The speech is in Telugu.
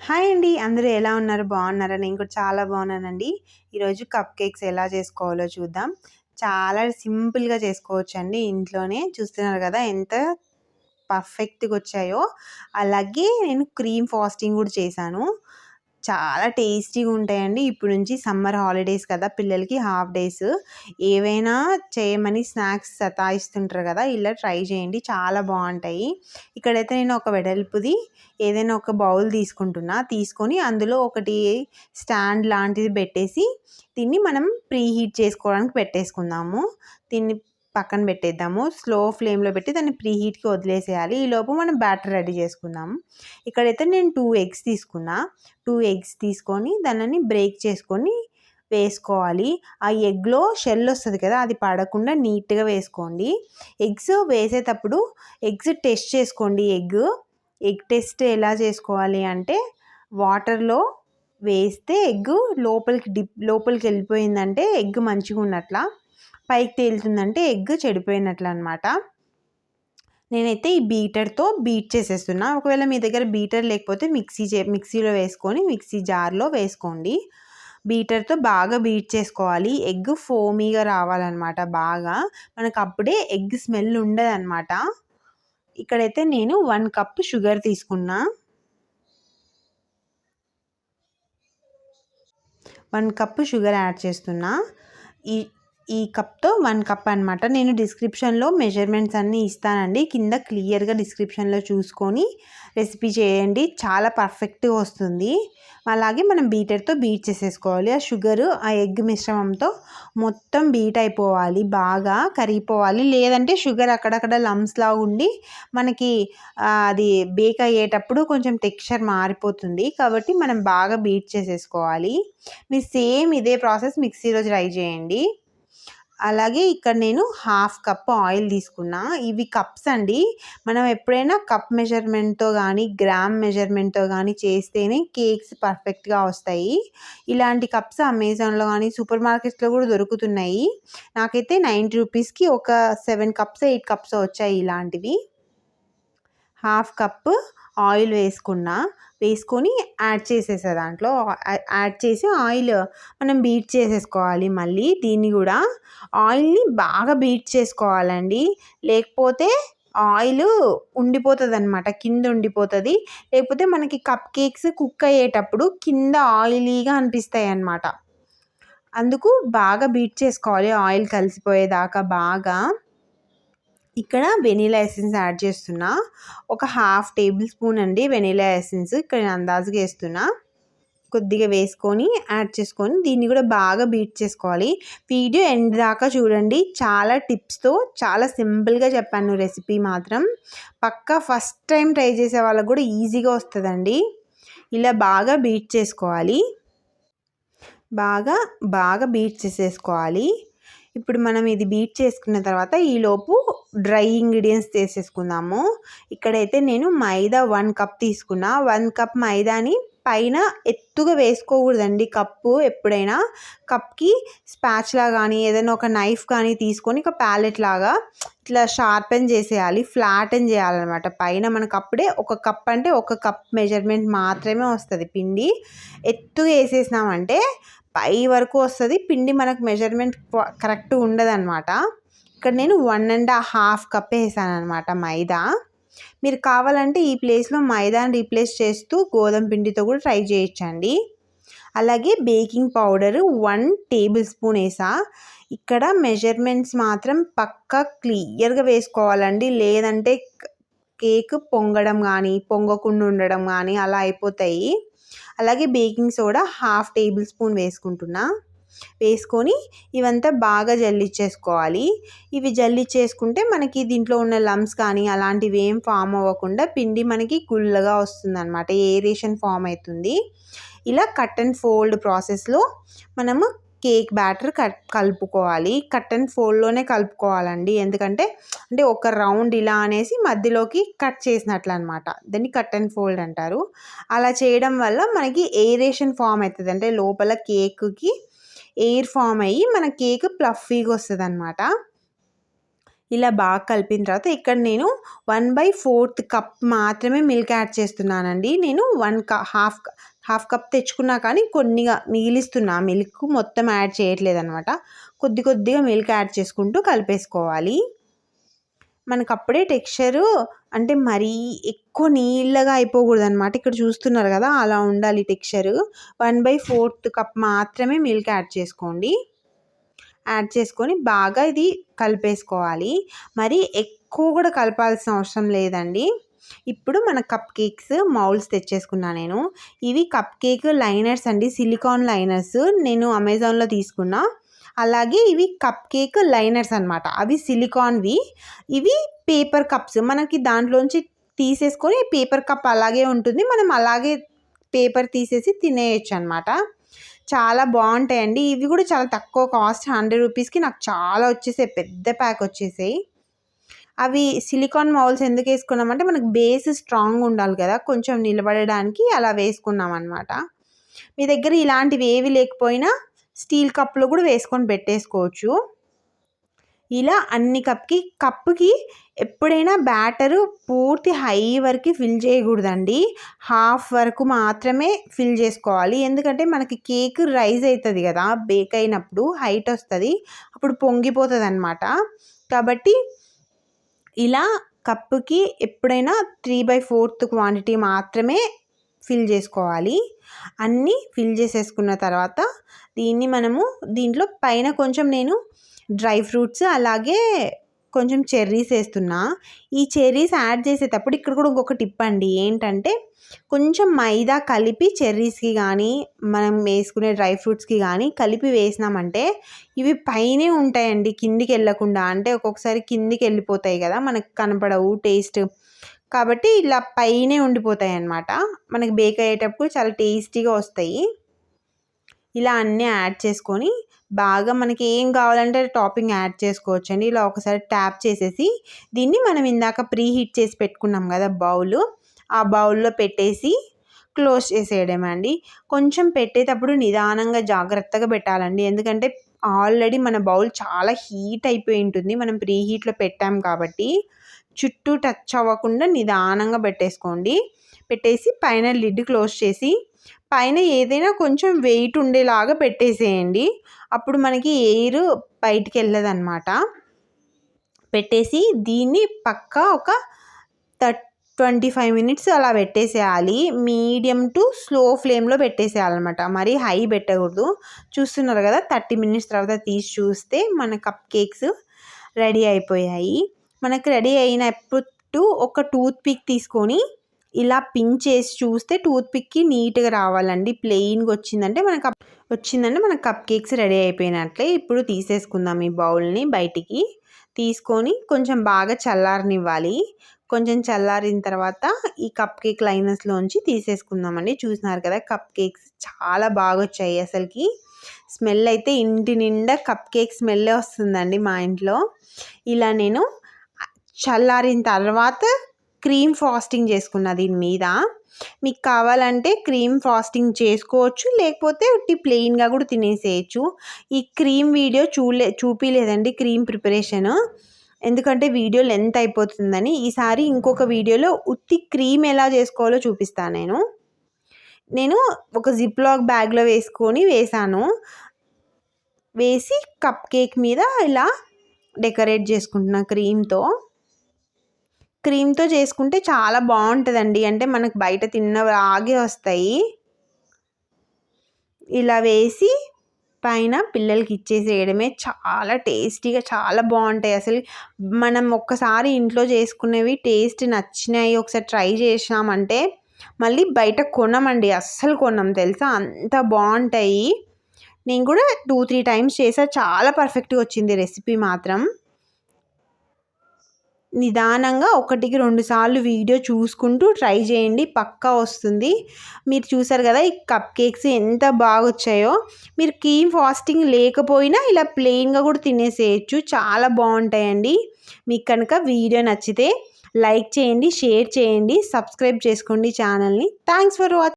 హాయ్ అండి. అందరూ ఎలా ఉన్నారు? బాగున్నారా? నేను కూడా చాలా బాగున్నానండి. ఈరోజు కప్ కేక్స్ ఎలా చేసుకోవాలో చూద్దాం. చాలా సింపుల్‌గా చేసుకోవచ్చండి ఇంట్లోనే. చూస్తున్నారు కదా ఎంత పర్ఫెక్ట్‌గా వచ్చాయో. అలాగే నేను క్రీమ్ ఫ్రాస్టింగ్ కూడా చేశాను. చాలా టేస్టీగా ఉంటాయండి. ఇప్పుడు నుంచి సమ్మర్ హాలిడేస్ కదా, పిల్లలకి హాఫ్ డేస్. ఏవైనా చేయమని స్నాక్స్ సతాయిస్తుంటారు కదా, ఇలా ట్రై చేయండి. చాలా బాగుంటాయి. ఇక్కడైతే నేను ఒక వెడల్పుది ఏదైనా ఒక బౌల్ తీసుకొని అందులో ఒకటి స్టాండ్ లాంటిది పెట్టేసి దీన్ని మనం ప్రీ హీట్ చేసుకోవడానికి పెట్టేసుకుందాము. దీన్ని పక్కన పెట్టేద్దాము. స్లో ఫ్లేమ్లో పెట్టి దాన్ని ప్రీ హీట్కి వదిలేసేయాలి. ఈలోపు మనం బ్యాటర్ రెడీ చేసుకుందాము. ఇక్కడైతే నేను 2 ఎగ్స్ తీసుకున్నా. 2 ఎగ్స్ తీసుకొని దానిని బ్రేక్ చేసుకొని వేసుకోవాలి. ఆ ఎగ్లో షెల్ వస్తుంది కదా, అది పడకుండా నీట్గా వేసుకోండి. ఎగ్స్ వేసేటప్పుడు ఎగ్స్ టెస్ట్ చేసుకోండి. ఎగ్ టెస్ట్ ఎలా చేసుకోవాలి అంటే, వాటర్లో వేస్తే ఎగ్ లోపలికి వెళ్ళిపోయిందంటే ఎగ్ మంచిగా ఉన్నట్ల, పైకి తేలుతుందంటే ఎగ్ చెడిపోయినట్లు అనమాట. నేనైతే ఈ బీటర్తో బీట్ చేసేస్తున్నా. ఒకవేళ మీ దగ్గర బీటర్ లేకపోతే మిక్సీలో వేసుకొని మిక్సీ జార్లో వేసుకోండి. బీటర్తో బాగా బీట్ చేసుకోవాలి. ఎగ్ ఫోమీగా రావాలన్నమాట. బాగా మనకు అప్పుడే ఎగ్ స్మెల్ ఉండదన్నమాట. ఇక్కడైతే నేను 1 కప్ షుగర్ తీసుకున్నా. 1 కప్ షుగర్ యాడ్ చేస్తున్నా. ఈ ఈ కప్తో 1 కప్ అనమాట. నేను డిస్క్రిప్షన్లో మెజర్మెంట్స్ అన్నీ ఇస్తానండి. కింద క్లియర్గా డిస్క్రిప్షన్లో చూసుకొని రెసిపీ చేయండి. చాలా పర్ఫెక్ట్గా వస్తుంది. అలాగే మనం బీటర్తో బీట్ చేసేసుకోవాలి. ఆ షుగరు ఆ ఎగ్ మిశ్రమంతో మొత్తం బీట్ అయిపోవాలి, బాగా కరిగిపోవాలి. లేదంటే షుగర్ అక్కడక్కడ లంప్స్లా ఉండి మనకి అది బేక్ అయ్యేటప్పుడు కొంచెం టెక్స్చర్ మారిపోతుంది. కాబట్టి మనం బాగా బీట్ చేసేసుకోవాలి. మీరు సేమ్ ఇదే ప్రాసెస్ మిక్సీలో ట్రై చేయండి. అలాగే ఇక్కడ నేను 1/2 కప్ ఆయిల్ తీసుకున్నా. ఇవి కప్స్ అండి. మనం ఎప్పుడైనా కప్ మెజర్మెంట్తో కానీ గ్రామ్ మెజర్మెంట్తో కానీ చేస్తేనే కేక్స్ పర్ఫెక్ట్గా వస్తాయి. ఇలాంటి కప్స్ అమెజాన్లో కానీ సూపర్ మార్కెట్స్లో కూడా దొరుకుతున్నాయి. నాకైతే 90 రూపీస్కి ఒక 7 కప్స్ 8 కప్స్ వచ్చాయి ఇలాంటివి. 1/2 కప్ ఆయిల్ వేసుకొని యాడ్ చేసేసా. దాంట్లో యాడ్ చేసి ఆయిల్ మనం బీట్ చేసేసుకోవాలి. మళ్ళీ దీన్ని కూడా ఆయిల్ని బాగా బీట్ చేసుకోవాలండి. లేకపోతే ఆయిల్ ఉండిపోతుంది అనమాట, కింద ఉండిపోతుంది. లేకపోతే మనకి కప్ కేక్స్ కుక్ అయ్యేటప్పుడు కింద ఆయిలీగా అనిపిస్తాయి అన్నమాట. అందుకు బాగా బీట్ చేసుకోవాలి ఆయిల్ కలిసిపోయేదాకా బాగా. ఇక్కడ వెనీలా ఎసెన్స్ యాడ్ చేస్తున్నా. ఒక 1/2 టేబుల్ స్పూన్ అండి వెనీలా ఎసెన్స్. ఇక్కడ నేను అందాజుగా వేస్తున్నా. కొద్దిగా వేసుకొని యాడ్ చేసుకొని దీన్ని కూడా బాగా బీట్ చేసుకోవాలి. వీడియో ఎండ్ దాకా చూడండి. చాలా టిప్స్తో చాలా సింపుల్గా చెప్పాను రెసిపీ మాత్రం. పక్కా ఫస్ట్ టైం ట్రై చేసే వాళ్ళకు కూడా ఈజీగా వస్తుందండి. ఇలా బాగా బీట్ చేసుకోవాలి. బాగా బీట్ చేసేసుకోవాలి. ఇప్పుడు మనం ఇది బీట్ చేసుకున్న తర్వాత ఈలోపు డ్రై ఇంగ్రీడియంట్స్ చేసేసుకుందాము. ఇక్కడైతే నేను మైదా 1 కప్ తీసుకున్నా. 1 కప్ మైదాని పైన ఎత్తుగా వేసుకోకూడదండి. కప్పు ఎప్పుడైనా కప్కి స్పాచ్లా కానీ ఏదైనా ఒక నైఫ్ కానీ తీసుకొని ఒక ప్యాలెట్ లాగా ఇట్లా షార్పెన్ చేసేయాలి, ఫ్లాటన్ చేయాలన్నమాట. పైన మనకు అప్పుడే ఒక కప్ అంటే ఒక కప్ మెజర్మెంట్ మాత్రమే వస్తుంది పిండి. ఎత్తుగా వేసేసినామంటే పై వరకు వస్తుంది పిండి, మనకు మెజర్మెంట్ కరెక్ట్ ఉండదన్నమాట. ఇక్కడ నేను 1.5 కప్ వేసాను అనమాట మైదా. మీరు కావాలంటే ఈ ప్లేస్లో మైదాని రీప్లేస్ చేస్తూ గోధుమ పిండితో కూడా ట్రై చేయొచ్చండి. అలాగే బేకింగ్ పౌడర్ 1 టేబుల్ స్పూన్ వేసా. ఇక్కడ మెజర్మెంట్స్ మాత్రం పక్కా క్లియర్గా వేసుకోవాలండి. లేదంటే కేక్ పొంగడం కానీ పొంగకుండా ఉండడం కానీ అలా అయిపోతాయి. అలాగే బేకింగ్ సోడా 1/2 టేబుల్ స్పూన్ వేసుకొని ఇవంతా బాగా జల్లిచ్చేసుకోవాలి. ఇవి జల్లిచ్చేసుకుంటే మనకి దీంట్లో ఉన్న లంప్స్ కానీ అలాంటివి ఏం ఫామ్ అవ్వకుండా పిండి మనకి గుల్లగా వస్తుందన్నమాట. ఏరేషన్ ఫామ్ అవుతుంది. ఇలా కట్ అండ్ ఫోల్డ్ ప్రాసెస్లో మనము కేక్ బ్యాటర్ కలుపుకోవాలి. కట్ అండ్ ఫోల్డ్లోనే కలుపుకోవాలండి. ఎందుకంటే ఒక రౌండ్ ఇలా అనేసి మధ్యలోకి కట్ చేసినట్లు అనమాట. దాన్ని కట్ అండ్ ఫోల్డ్ అంటారు. అలా చేయడం వల్ల మనకి ఏరేషన్ ఫామ్ అవుతుంది. అంటే లోపల కేక్కి ఎయిర్ ఫామ్ అయ్యి మన కేక్ ప్లఫీగా వస్తుంది అనమాట. ఇలా బాగా కలిపిన తర్వాత ఇక్కడ నేను 1/4 కప్ మాత్రమే మిల్క్ యాడ్ చేస్తున్నానండి. నేను హాఫ్ కప్ తెచ్చుకున్నా కానీ కొన్నిగా మిగిలిస్తున్నా. మిల్క్ మొత్తం యాడ్ చేయట్లేదనమాట. కొద్దిగా మిల్క్ యాడ్ చేసుకుంటూ కలిపేసుకోవాలి. మనకప్పుడే టెక్స్చరు అంటే మరీ ఎక్కువ నీళ్ళగా అయిపోకూడదనమాట. ఇక్కడ చూస్తున్నారు కదా, అలా ఉండాలి టెక్స్చరు. 1/4 కప్ మాత్రమే మిల్క్ యాడ్ చేసుకోండి. యాడ్ చేసుకొని బాగా ఇది కలిపేసుకోవాలి. మరి ఎక్కువ కూడా కలపాల్సిన అవసరం లేదండి. ఇప్పుడు మన కప్ కేక్స్ మౌల్డ్స్ తెచ్చేసుకున్నా నేను. ఇవి కప్ కేక్ లైనర్స్ అండి, సిలికాన్ లైనర్స్ నేను అమెజాన్లో తీసుకున్నా. అలాగే ఇవి కప్ కేక్ లైనర్స్ అనమాట. అవి సిలికాన్వి. ఇవి పేపర్ కప్స్. మనకి దాంట్లోంచి తీసేసుకొని పేపర్ కప్ అలాగే ఉంటుంది. మనం అలాగే పేపర్ తీసేసి తినేయచ్చు అనమాట. చాలా బాగుంటాయండి. ఇవి కూడా చాలా తక్కువ కాస్ట్, 100 రూపీస్కి నాకు చాలా వచ్చేసాయి. పెద్ద ప్యాక్ వచ్చేసాయి. అవి సిలికాన్ మౌల్స్ ఎందుకు వేసుకున్నామంటే మనకు బేస్ స్ట్రాంగ్ ఉండాలి కదా, కొంచెం నిలబడడానికి అలా వేసుకున్నాం అనమాట. మీ దగ్గర ఇలాంటివి ఏవి లేకపోయినా స్టీల్ కప్లో కూడా వేసుకొని పెట్టేసుకోవచ్చు. ఇలా అన్ని కప్పుకి ఎప్పుడైనా బ్యాటరు పూర్తి హై వరకు ఫిల్ చేయకూడదండి. హాఫ్ వరకు మాత్రమే ఫిల్ చేసుకోవాలి. ఎందుకంటే మనకి కేక్ రైజ్ అవుతుంది కదా, బేక్ అయినప్పుడు హైట్ వస్తుంది, అప్పుడు పొంగిపోతుంది అనమాట. కాబట్టి ఇలా కప్పుకి ఎప్పుడైనా 3/4 క్వాంటిటీ మాత్రమే ఫిల్ చేసుకోవాలి. అన్నీ ఫిల్ చేసేసుకున్న తర్వాత దీంట్లో పైన కొంచెం నేను డ్రై ఫ్రూట్స్ అలాగే కొంచెం చెర్రీస్ వేస్తున్నా. ఈ చెర్రీస్ యాడ్ చేసేటప్పుడు ఇక్కడ కూడా ఇంకొక టిప్ అండి. ఏంటంటే కొంచెం మైదా కలిపి చెర్రీస్కి కానీ మనం వేసుకునే డ్రై ఫ్రూట్స్కి కానీ కలిపి వేసినామంటే ఇవి పైనే ఉంటాయండి, కిందికి వెళ్ళకుండా. అంటే ఒక్కొక్కసారి కిందికి వెళ్ళిపోతాయి కదా, మనకు కనపడవు టేస్ట్. కాబట్టి ఇలా పైనే ఉండిపోతాయి అన్నమాట. మనకి బేక్ అయ్యేటప్పుడు చాలా టేస్టీగా వస్తాయి. ఇలా అన్నీ యాడ్ చేసుకొని బాగా మనకి ఏం కావాలంటే టాపింగ్ యాడ్ చేసుకోవచ్చండి. ఇలా ఒకసారి ట్యాప్ చేసేసి దీన్ని మనం ఇందాక ప్రీ హీట్ చేసి పెట్టుకున్నాం కదా బౌల్, ఆ బౌల్లో పెట్టేసి క్లోజ్ చేసేయడమే అండి. కొంచెం పెట్టేటప్పుడు నిదానంగా జాగ్రత్తగా పెట్టాలండి. ఎందుకంటే ఆల్రెడీ మన బౌల్ చాలా హీట్ అయిపోయి ఉంటుంది, మనం ప్రీ హీట్లో పెట్టాం కాబట్టి. చుట్టూ టచ్ అవ్వకుండా నిదానంగా పెట్టేసుకోండి. పెట్టేసి పైన లిడ్ క్లోజ్ చేసి పైన ఏదైనా కొంచెం వెయిట్ ఉండేలాగా పెట్టేసేయండి. అప్పుడు మనకి ఎయిర్ బయటికి వెళ్ళదన్నమాట. పెట్టేసి దీన్ని పక్కా ఒక 25 మినిట్స్ అలా పెట్టేసేయాలి. మీడియం టు స్లో ఫ్లేమ్లో పెట్టేసేయాలన్నమాట. మరీ హై పెట్టకూడదు. చూస్తున్నారు కదా, 30 మినిట్స్ తర్వాత తీసి చూస్తే మన కప్ కేక్స్ రెడీ అయిపోయాయి. మనకు రెడీ అయినప్పుడు ఒక టూత్ పిక్ తీసుకొని ఇలా పిన్ చేసి చూస్తే టూత్ పిక్కి నీట్గా రావాలండి. ప్లెయిన్గా వచ్చిందంటే మన కప్ కేక్స్ రెడీ అయిపోయినట్లే. ఇప్పుడు తీసేసుకుందాం ఈ బౌల్ని బయటికి తీసుకొని కొంచెం బాగా చల్లారనివ్వాలి. కొంచెం చల్లారిన తర్వాత ఈ కప్ కేక్ లైనర్స్లోంచి తీసేసుకుందామండి. చూస్తున్నారు కదా, కప్ కేక్స్ చాలా బాగా వచ్చాయి. అసలుకి స్మెల్ అయితే ఇంటి నిండా కప్ కేక్ స్మెల్లే వస్తుందండి మా ఇంట్లో. ఇలా నేను చల్లారిన తర్వాత క్రీమ్ ఫ్రాస్టింగ్ చేసుకున్న దీని మీద. మీకు కావాలంటే క్రీమ్ ఫ్రాస్టింగ్ చేసుకోవచ్చు, లేకపోతే ఉట్టి ప్లెయిన్గా కూడా తినేసేయచ్చు. ఈ క్రీమ్ వీడియో చూపిలేదండి క్రీమ్ ప్రిపరేషన్, ఎందుకంటే వీడియో లెంత్ అయిపోతుందని. ఈసారి ఇంకొక వీడియోలో ఉత్తి క్రీమ్ ఎలా చేసుకోవాలో చూపిస్తాను. నేను ఒక జిప్ లాక్ బ్యాగ్లో వేసాను. వేసి కప్ కేక్ మీద ఇలా డెకరేట్ చేసుకుంటున్నా క్రీమ్తో చేసుకుంటే చాలా బాగుంటుందండి. అంటే మనకు బయట తిన్నలాగే వస్తాయి. ఇలా వేసి పైన పిల్లలకి ఇచ్చేసేయడమే. చాలా టేస్టీగా చాలా బాగుంటాయి. అసలు మనం ఒక్కసారి ఇంట్లో చేసుకునేవి టేస్ట్ నచ్చినాయి, ఒకసారి ట్రై చేసినామంటే మళ్ళీ బయట కొనమండి, అస్సలు కొనం తెలుసా, అంత బాగుంటాయి. నేను కూడా 2-3 టైమ్స్ చేసా, చాలా పర్ఫెక్ట్గా వచ్చింది రెసిపీ మాత్రం. నిదానంగా 1-2 సార్లు వీడియో చూసుకుంటూ ట్రై చేయండి, పక్కా వస్తుంది. మీరు చూసారు కదా ఈ కప్ కేక్స్ ఎంత బాగా వచ్చాయో. మీరు క్రీమ్ ఫ్రాస్టింగ్ లేకపోయినా ఇలా ప్లెయిన్గా కూడా తినేసేయచ్చు, చాలా బాగుంటాయండి. మీకు కనుక వీడియో నచ్చితే లైక్ చేయండి, షేర్ చేయండి, సబ్స్క్రైబ్ చేసుకోండి ఛానల్ని. Thanks for watching.